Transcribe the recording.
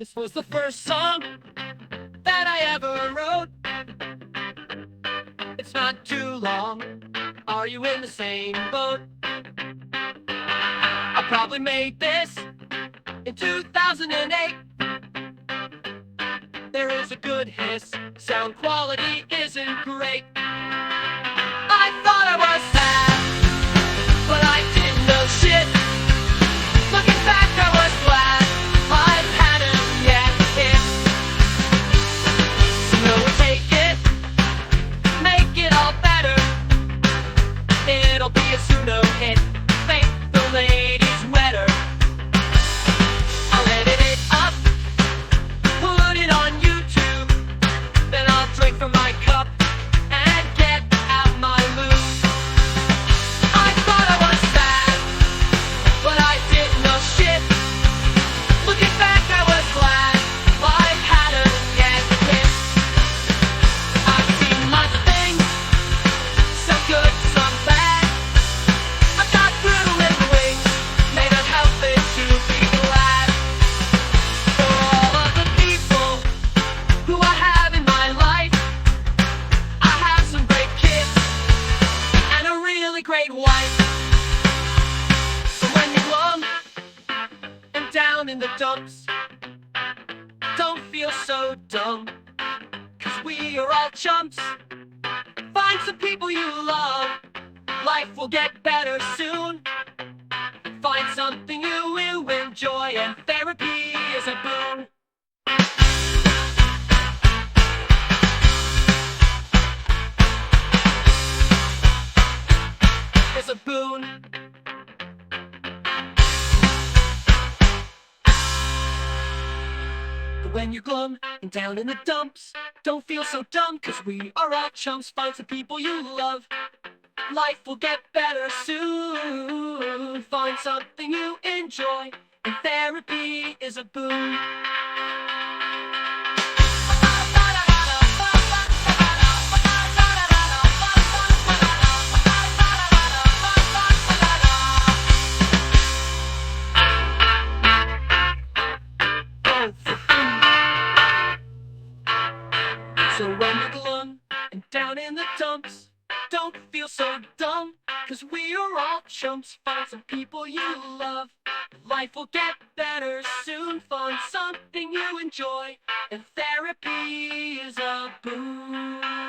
This was the first song that I ever wrote. It's not too long. Are you in the same boat? I probably made this in 2008. There is a good hiss. Sound quality isn't great. I thought I was sad, but I didn't know shit. Looking back, I was glad I hadn't yet hit. Suno will take it, make it all better. It'll be a Suno hit, make the ladies wetter. I'll edit it up, put it on YouTube, then I'll drink from my cup and get out my lube. I thought I was sad, but I didn't know shit. Looking back, I was glad life hadn't yet hit. I've seen my things, some good, some bad. I've got brutal in the wings, may not help it to be glad. For all of the people who I have in my life, I have some great kids and a really great wife. So when you're glum and down in the dumps, don't feel so dumb, 'cause we are all chumps. Find some people you love, life will get better soon. Find something you will enjoy, and therapy is a boon. Is a boon. But when you're glum and down in the dumps, don't feel so dumb, 'cause we are all chumps. Find some people you love, life will get better soon. Find something you enjoy, and therapy is a boon. So when you're glum and down in the dumps, don't feel so dumb, 'cause we are all chumps. Find some people you love, life will get better soon. Find something you enjoy, and therapy is a boon.